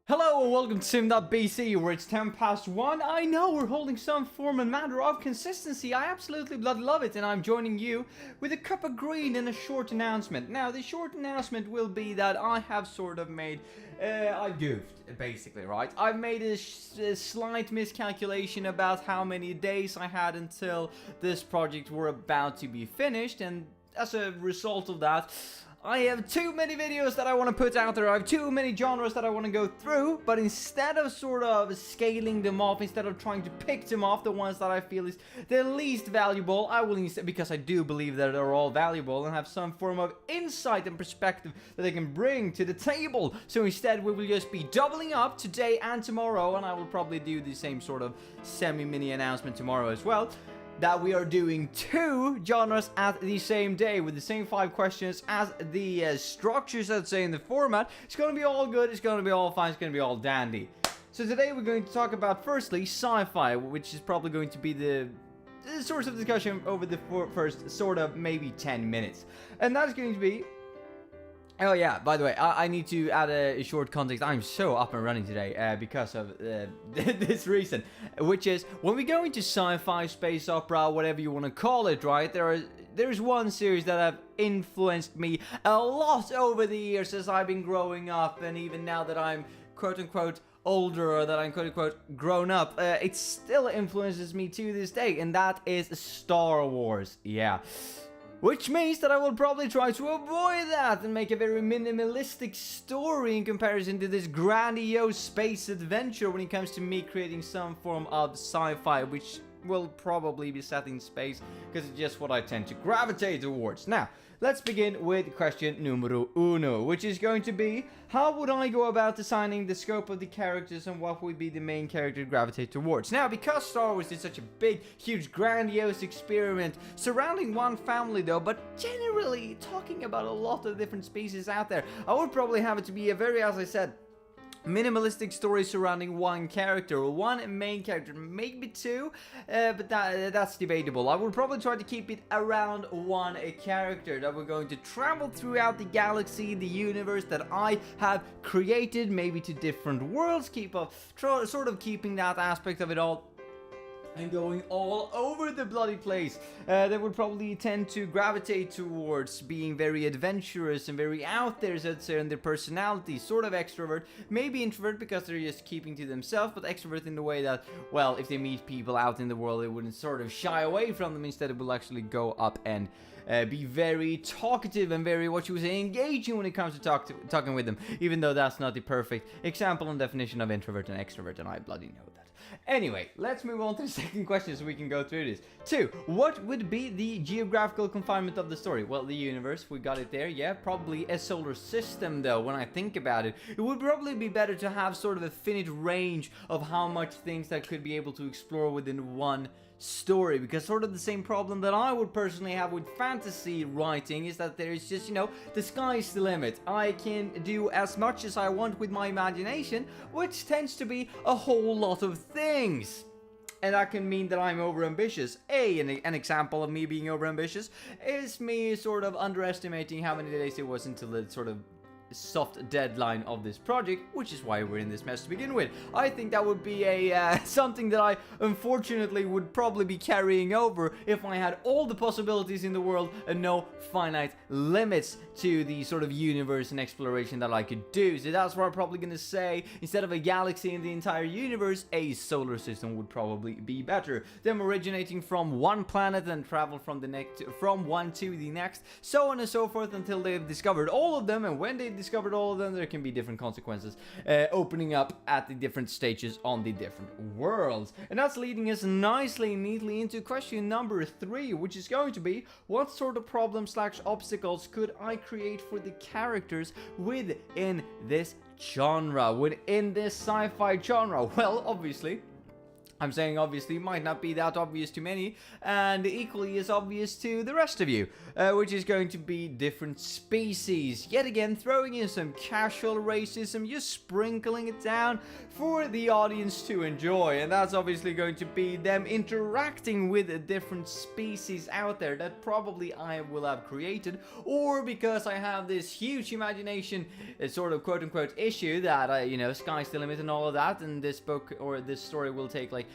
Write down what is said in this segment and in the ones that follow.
Hello and welcome to Sim.bc, where it's 10 past 1. I know we're holding some form and matter of consistency. I absolutely bloody love it, and I'm joining you with a cup of green and a short announcement. Now, the short announcement will be that I have sort of made... I goofed, basically, right? I've made a slight miscalculation about how many days I had until this project were about to be finished, and as a result of that... I have too many videos that I want to put out there. I have too many genres that I want to go through. But instead of sort of scaling them off, instead of trying to pick them off, the ones that I feel is the least valuable, I will instead, because I do believe that they're all valuable and have some form of insight and perspective that they can bring to the table. So instead, we will just be doubling up today and tomorrow. And I will probably do the same sort of semi-mini announcement tomorrow as well. That we are doing 2 genres at the same day with the same 5 questions as the structures, I'd say, in the format. It's going to be all good, it's going to be all fine, it's going to be all dandy. So today we're going to talk about, firstly, sci-fi, which is probably going to be the source of discussion over the first sort of maybe 10 minutes. And that's going to be... Oh yeah, by the way, I need to add a short context. I'm so up and running today because of this reason. Which is, when we go into sci-fi, space opera, whatever you want to call it, right? There's one series that have influenced me a lot over the years as I've been growing up. And even now that I'm quote-unquote older, or that I'm quote-unquote grown up, it still influences me to this day. And that is Star Wars, yeah. Which means that I will probably try to avoid that and make a very minimalistic story in comparison to this grandiose space adventure when it comes to me creating some form of sci-fi, which will probably be set in space because it's just what I tend to gravitate towards. Now, let's begin with question numero uno, which is going to be, how would I go about designing the scope of the characters and what would be the main character to gravitate towards? Now, because Star Wars is such a big, huge, grandiose experiment surrounding one family though, but generally talking about a lot of different species out there, I would probably have it to be a very, as I said, minimalistic story surrounding one character, or one main character, maybe 2, but that's debatable. I would probably try to keep it around one character that we're going to travel throughout the galaxy, the universe that I have created, maybe to different worlds, sort of keeping that aspect of it all and going all over the bloody place. They would probably tend to gravitate towards being very adventurous and very out there, so to say, in their personality. Sort of extrovert, maybe introvert because they're just keeping to themselves, but extrovert in the way that, well, if they meet people out in the world, they wouldn't sort of shy away from them. Instead, it will actually go up and be very talkative and very, what you would say, engaging when it comes to talking with them, even though that's not the perfect example and definition of introvert and extrovert, and I bloody know that. Anyway, let's move on to the second question so we can go through this. 2. What would be the geographical confinement of the story? Well, the universe, we got it there, yeah. Probably a solar system, though, when I think about it. It would probably be better to have sort of a finite range of how much things that could be able to explore within one story, because sort of the same problem that I would personally have with fantasy writing is that there is just, the sky's the limit. I can do as much as I want with my imagination, which tends to be a whole lot of things. And that can mean that I'm overambitious. An example of me being overambitious is me sort of underestimating how many days it was until the sort of soft deadline of this project, which is why we're in this mess to begin with. I think that would be a something that I unfortunately would probably be carrying over if I had all the possibilities in the world and no finite limits to the sort of universe and exploration that I could do. So that's what I'm probably gonna say. Instead of a galaxy in the entire universe, a solar system would probably be better. Them originating from one planet and travel from one to the next, so on and so forth until they've discovered all of them, and when they discovered all of them, there can be different consequences opening up at the different stages on the different worlds. And that's leading us nicely and neatly into question number 3, which is going to be, what sort of problem/obstacles could I create for the characters within this genre, within this sci-fi genre? Well, obviously, I'm saying obviously might not be that obvious to many, and equally as obvious to the rest of you, which is going to be different species. Yet again, throwing in some casual racism, just sprinkling it down for the audience to enjoy, and that's obviously going to be them interacting with a different species out there that probably I will have created, or because I have this huge imagination, sort of quote-unquote issue that sky's the limit and all of that, and this book or this story will take like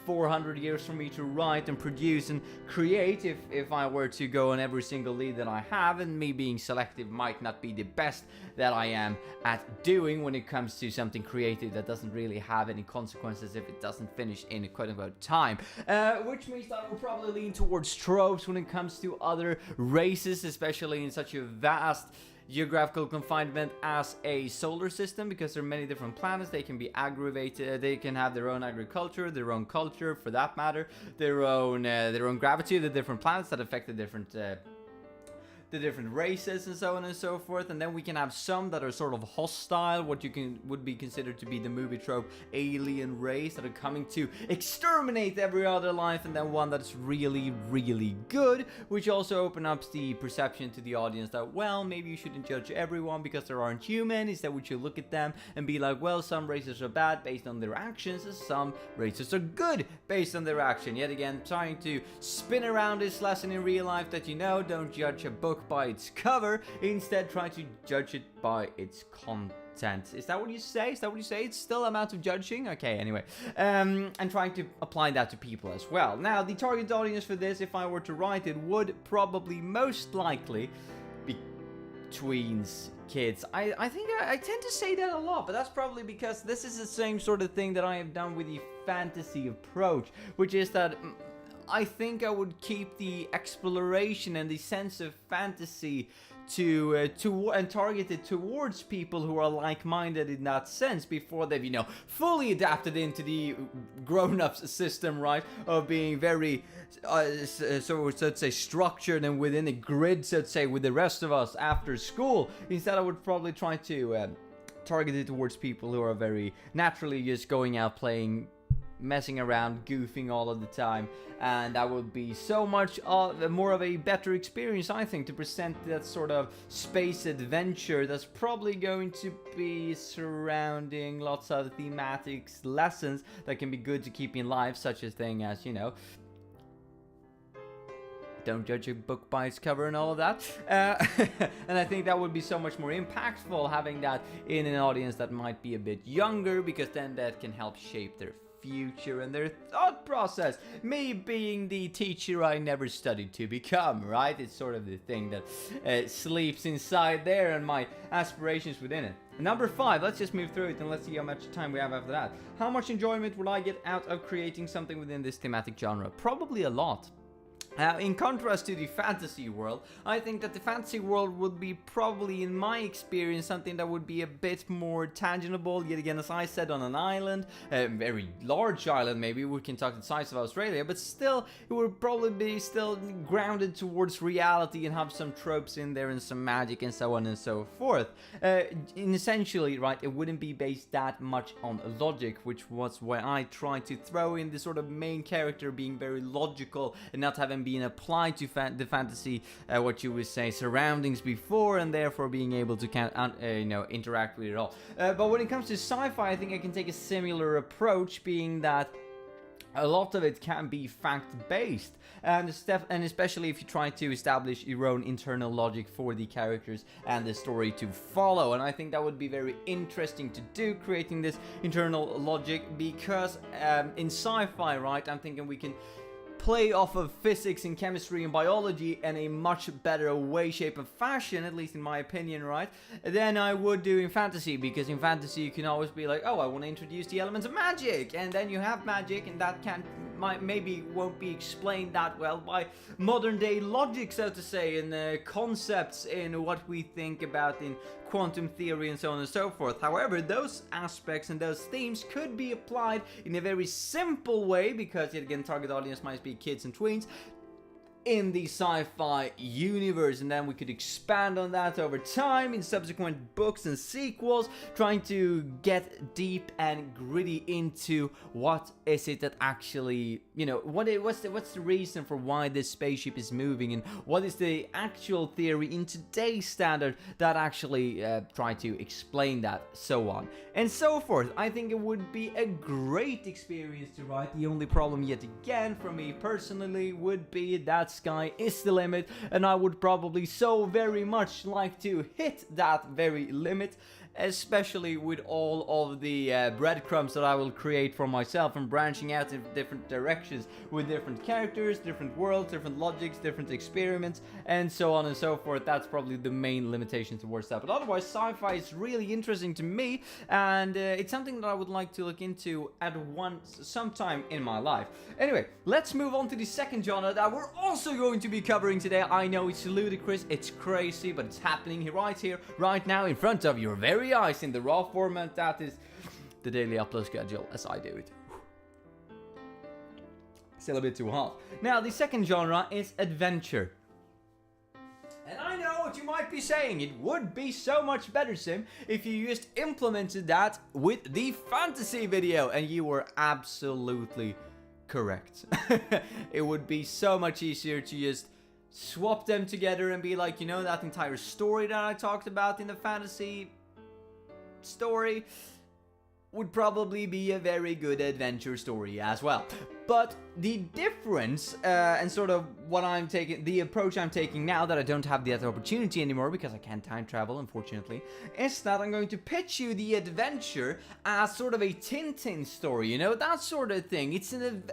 400 years for me to write and produce and create if I were to go on every single lead that I have, and me being selective might not be the best that I am at doing when it comes to something creative that doesn't really have any consequences if it doesn't finish in a quote-unquote time, which means that I will probably lean towards tropes when it comes to other races, especially in such a vast geographical confinement as a solar system, because there are many different planets. They can be aggravated, they can have their own agriculture, their own culture for that matter, their own gravity, the different planets that affect the different races and so on and so forth. And then we can have some that are sort of hostile, what would be considered to be the movie trope alien race that are coming to exterminate every other life, and then one that's really, really good, which also opens up the perception to the audience that, well, maybe you shouldn't judge everyone because they aren't human. Instead, we should look at them and be like, well, some races are bad based on their actions, and some races are good based on their action. Yet again, trying to spin around this lesson in real life that, don't judge a book by its cover, instead try to judge it by its content. Is that what you say? It's still amount of judging? Okay, anyway. And trying to apply that to people as well. Now, the target audience for this, if I were to write it, would probably most likely be tweens, kids. I think I tend to say that a lot, but that's probably because this is the same sort of thing that I have done with the fantasy approach, which is that I think I would keep the exploration and the sense of fantasy and target it towards people who are like-minded in that sense before they've fully adapted into the grown-ups system, right, of being very so to say structured and within a grid, so to say, with the rest of us after school. Instead, I would probably try to target it towards people who are very naturally just going out playing, messing around, goofing all of the time, and that would be so much more of a better experience, I think, to present that sort of space adventure that's probably going to be surrounding lots of thematics lessons that can be good to keep in life, such as thing as, don't judge a book by its cover and all of that. And I think that would be so much more impactful having that in an audience that might be a bit younger, because then that can help shape their future and their thought process. Me being the teacher I never studied to become, right? It's sort of the thing that sleeps inside there and my aspirations within it. Number 5, let's just move through it and let's see how much time we have after that. How much enjoyment will I get out of creating something within this thematic genre? Probably a lot. In contrast to the fantasy world, I think that the fantasy world would be probably, in my experience, something that would be a bit more tangible. Yet again, as I said, on an island, a very large island, maybe we can talk the size of Australia, but still, it would probably be still grounded towards reality and have some tropes in there and some magic and so on and so forth. In essentially, right, it wouldn't be based that much on logic, which was where I tried to throw in the sort of main character being very logical and not having been applied to the fantasy, what you would say, surroundings before, and therefore being able to interact with it all. But when it comes to sci-fi, I think I can take a similar approach, being that a lot of it can be fact-based, and especially if you try to establish your own internal logic for the characters and the story to follow. And I think that would be very interesting to do, creating this internal logic, because in sci-fi, right, I'm thinking we can play off of physics and chemistry and biology in a much better way, shape, and fashion, at least in my opinion, right, than I would do in fantasy. Because in fantasy you can always be like, oh, I want to introduce the elements of magic, and then you have magic, and that maybe won't be explained that well by modern day logic, so to say, and concepts in what we think about in quantum theory and so on and so forth. However, those aspects and those themes could be applied in a very simple way, because yet again, target audience might be kids and tweens, in the sci-fi universe, and then we could expand on that over time in subsequent books and sequels, trying to get deep and gritty into what is it that actually, you know, what's the reason for why this spaceship is moving, and what is the actual theory in today's standard that actually try to explain that, so on and so forth. I think it would be a great experience to write. The only problem yet again for me personally would be that sky is the limit, and I would probably so very much like to hit that very limit, especially with all of the breadcrumbs that I will create for myself and branching out in different directions with different characters, different worlds, different logics, different experiments, and so on and so forth. That's probably the main limitation towards that. But otherwise, sci-fi is really interesting to me, and it's something that I would like to look into at sometime in my life. Anyway, let's move on to the second genre that we're also going to be covering today. I know it's ludicrous, it's crazy, but it's happening right here, right now, in front of your very eyes in the raw format. That is the daily upload schedule as I do it. Still a bit too hot. Now, the second genre is adventure. And I know what you might be saying. It would be so much better, Sim, if you just implemented that with the fantasy video. And you were absolutely correct. It would be so much easier to just swap them together and be like, you know, that entire story that I talked about in the fantasy story would probably be a very good adventure story as well. But the difference, and sort of what I'm taking, the approach I'm taking now that I don't have that opportunity anymore because I can't time travel, unfortunately, is that I'm going to pitch you the adventure as sort of a Tintin story, you know, that sort of thing. It's an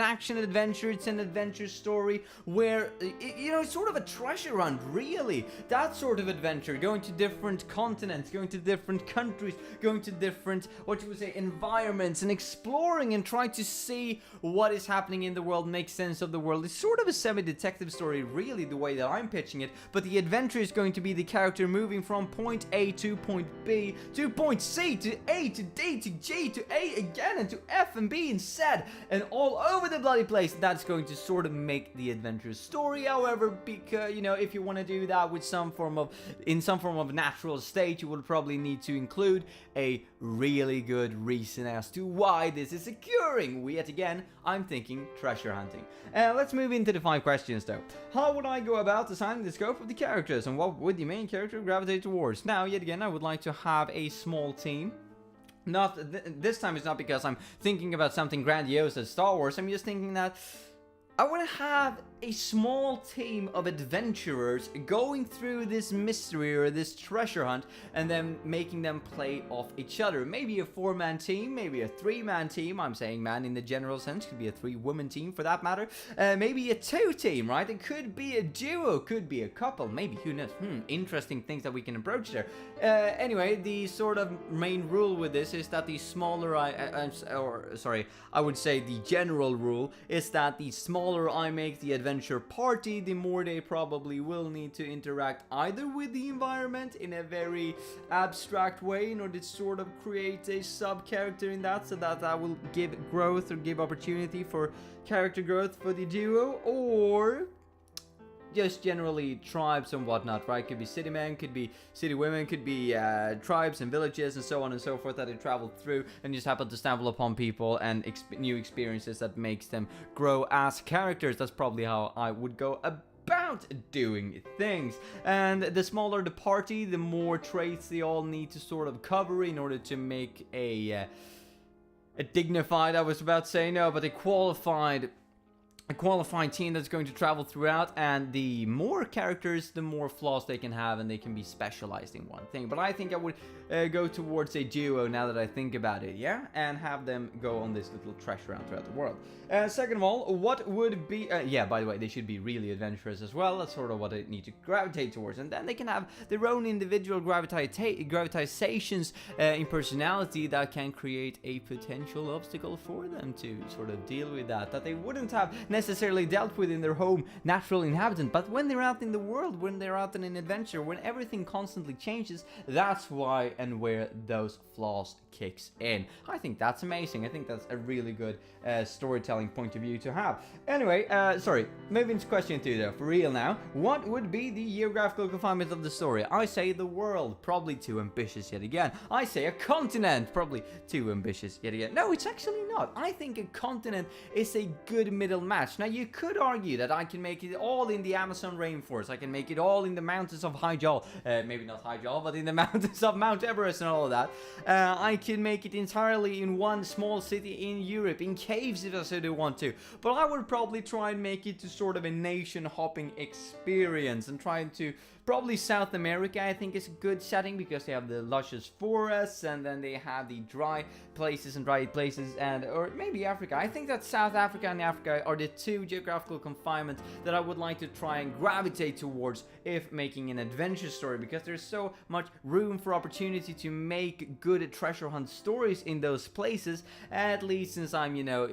action adventure, it's an adventure story where, you know, it's sort of a treasure hunt, really. That sort of adventure, going to different continents, going to different countries, going to different, what you would say, environments, and exploring and trying to see what is happening in the world, make sense of the world. It's sort of a semi-detective story, really, the way that I'm pitching it, but the adventure is going to be the character moving from point A to point B to point C to A to D to G to A again and to F and B and Z and all over the bloody place. That's going to sort of make the adventure story. However, because, you know, if you want to do that with some form of natural state, you will probably need to include a really good reason as to why this is occurring. Yet again, I'm thinking treasure hunting. Let's move into the 5 questions though. How would I go about designing the scope of the characters, and what would the main character gravitate towards? Now, yet again, I would like to have a small team. This time it's not because I'm thinking about something grandiose as Star Wars. I'm just thinking that I want to have a small team of adventurers going through this mystery or this treasure hunt and then making them play off each other. Maybe a 4-man team, maybe a 3-man team. I'm saying man in the general sense. Could be a 3-woman team for that matter. Maybe a 2 team, right? It could be a duo, could be a couple. Maybe, who knows? Interesting things that we can approach there. Anyway, the sort of main rule with this is that the smaller I would say the general rule is that the smaller I make the adventure party, the more they probably will need to interact either with the environment in a very abstract way in order to sort of create a sub-character in that, so that will give growth or give opportunity for character growth for the duo, or just generally tribes and whatnot, right? Could be city men, could be city women, could be tribes and villages and so on and so forth that they travel through and just happen to stumble upon people and new experiences that makes them grow as characters. That's probably how I would go about doing things. And the smaller the party, the more traits they all need to sort of cover in order to make a dignified, I was about to say no, but a qualified team that's going to travel throughout. And the more characters, the more flaws they can have, and they can be specialized in one thing. But I think I would go towards a duo now that I think about it, yeah? And have them go on this little treasure hunt throughout the world. Second of all, what would be... yeah, by the way, they should be really adventurous as well. That's sort of what they need to gravitate towards. And then they can have their own individual gravitations in personality that can create a potential obstacle for them to sort of deal with that they wouldn't have necessarily dealt with in their home natural inhabitant. But when they're out in the world, when they're out in an adventure, when everything constantly changes, that's why and where those flaws kicks in. I think that's amazing. I think that's a really good storytelling point of view to have. Anyway, sorry, moving to question 2 though, for real now. What would be the geographical confinement of the story? I say the world, probably too ambitious yet again. I say a continent, probably too ambitious yet again. No, it's actually not. I think a continent is a good middle match. Now, you could argue that I can make it all in the Amazon rainforest. I can make it all in the mountains of Hijal. Maybe not Hijal, but in the mountains of Mount Everest and all of that. I can make it entirely in one small city in Europe, in caves if I so do want to. But I would probably try and make it to sort of a nation-hopping experience and trying to... Probably South America, I think, is a good setting because they have the luscious forests and then they have the dry places and dry places, and or maybe Africa. I think that South Africa and Africa are the 2 geographical confinements that I would like to try and gravitate towards if making an adventure story, because there's so much room for opportunity to make good treasure hunt stories in those places, at least since I'm, you know,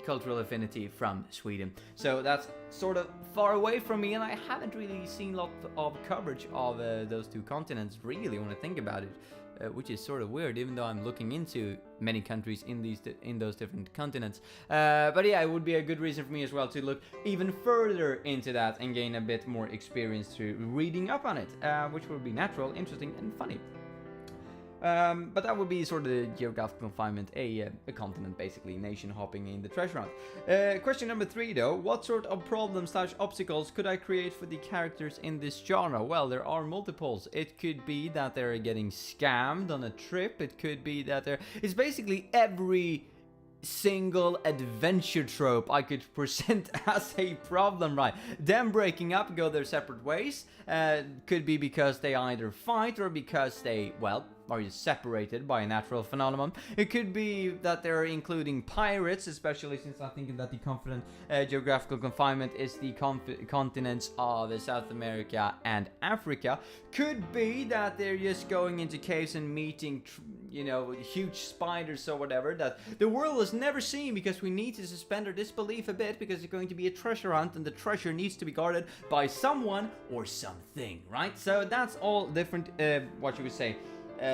cultural affinity from Sweden. So that's sort of far away from me, and I haven't really seen lots of coverage of those 2 continents, really, when I think about it, which is sort of weird, even though I'm looking into many countries in those different continents. But yeah, it would be a good reason for me as well to look even further into that and gain a bit more experience through reading up on it, which would be natural, interesting, and funny. But that would be sort of the geographical confinement, a continent basically, nation hopping in the treasure hunt. Question number 3 though, what sort of problems/obstacles could I create for the characters in this genre? Well, there are multiples. It could be that they're getting scammed on a trip, it could be that it's basically every single adventure trope I could present as a problem, right? Them breaking up, go their separate ways, could be because they either fight or because they, well, are you separated by a natural phenomenon. It could be that they're including pirates, especially since I'm thinking that the confident geographical confinement is the continents of South America and Africa. Could be that they're just going into caves and meeting, you know, huge spiders or whatever that the world has never seen, because we need to suspend our disbelief a bit, because it's going to be a treasure hunt and the treasure needs to be guarded by someone or something, right? So that's all different, what you would say,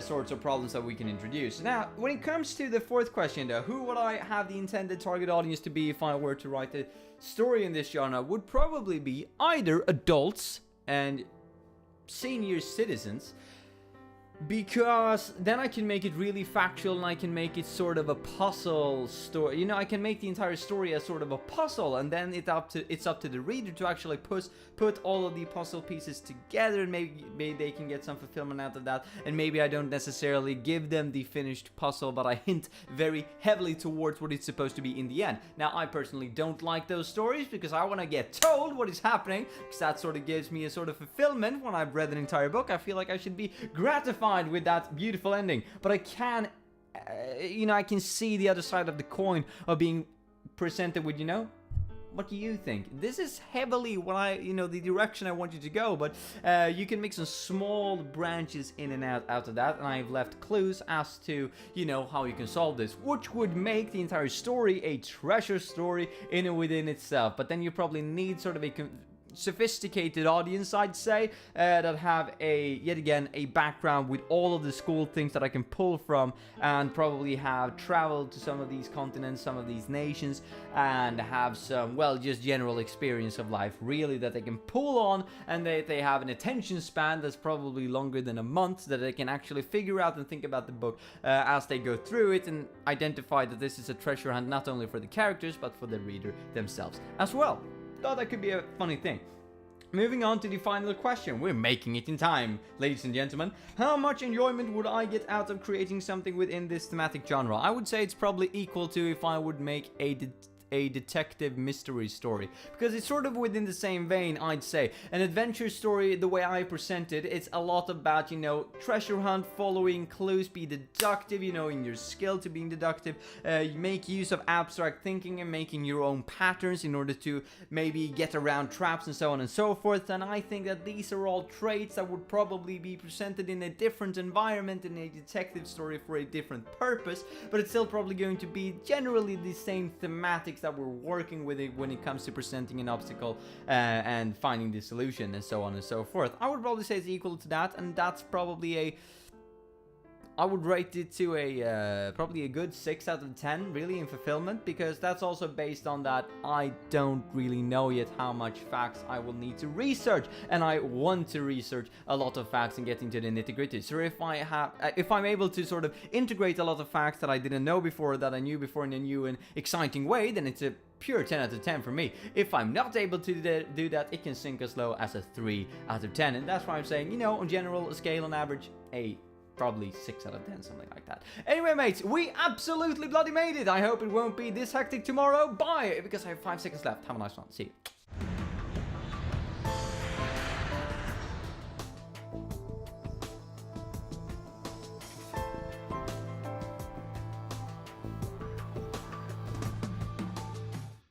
sorts of problems that we can introduce. Now, when it comes to the 4th question though, who would I have the intended target audience to be if I were to write a story in this genre? Would probably be either adults and senior citizens, because then I can make it really factual and I can make it sort of a puzzle story. You know, I can make the entire story as sort of a puzzle, and then it's up to the reader to actually put all of the puzzle pieces together, and maybe they can get some fulfillment out of that. And maybe I don't necessarily give them the finished puzzle, but I hint very heavily towards what it's supposed to be in the end. Now, I personally don't like those stories because I want to get told what is happening, because that sort of gives me a sort of fulfillment. When I've read an entire book, I feel like I should be gratified with that beautiful ending. But I can, you know, I can see the other side of the coin of being presented with, you know, what do you think? This is heavily what the direction I want you to go, but you can make some small branches in and out of that, and I've left clues as to, you know, how you can solve this, which would make the entire story a treasure story in and within itself. But then you probably need sort of a sophisticated audience, I'd say, that have yet again a background with all of the school things that I can pull from, and probably have traveled to some of these continents, some of these nations, and have some, well, just general experience of life, really, that they can pull on, and they have an attention span that's probably longer than a month, that they can actually figure out and think about the book as they go through it, and identify that this is a treasure hunt not only for the characters but for the reader themselves as well. Thought that could be a funny thing. Moving on to the final question. We're making it in time, ladies and gentlemen. How much enjoyment would I get out of creating something within this thematic genre? I would say it's probably equal to if I would make a detective mystery story, because it's sort of within the same vein. I'd say an adventure story, the way I present it, it's a lot about, you know, treasure hunt, following clues, be deductive, you know, in your skill to being deductive, you make use of abstract thinking and making your own patterns in order to maybe get around traps and so on and so forth. And I think that these are all traits that would probably be presented in a different environment, in a detective story for a different purpose, but it's still probably going to be generally the same thematics that we're working with it when it comes to presenting an obstacle and finding the solution and so on and so forth. I would probably say it's equal to that, and that's probably I would rate it to a probably a good 6 out of 10, really, in fulfillment, because that's also based on that I don't really know yet how much facts I will need to research, and I want to research a lot of facts and get into the nitty-gritty. So if I'm able to sort of integrate a lot of facts that I didn't know before, that I knew before in a new and exciting way, then it's a pure 10 out of 10 for me. If I'm not able to do that, it can sink as low as a 3 out of 10, and that's why I'm saying, you know, on general scale, on average, a probably 6 out of 10, something like that. Anyway, mates, we absolutely bloody made it. I hope it won't be this hectic tomorrow. Bye, because I have 5 seconds left. Have a nice one. See you.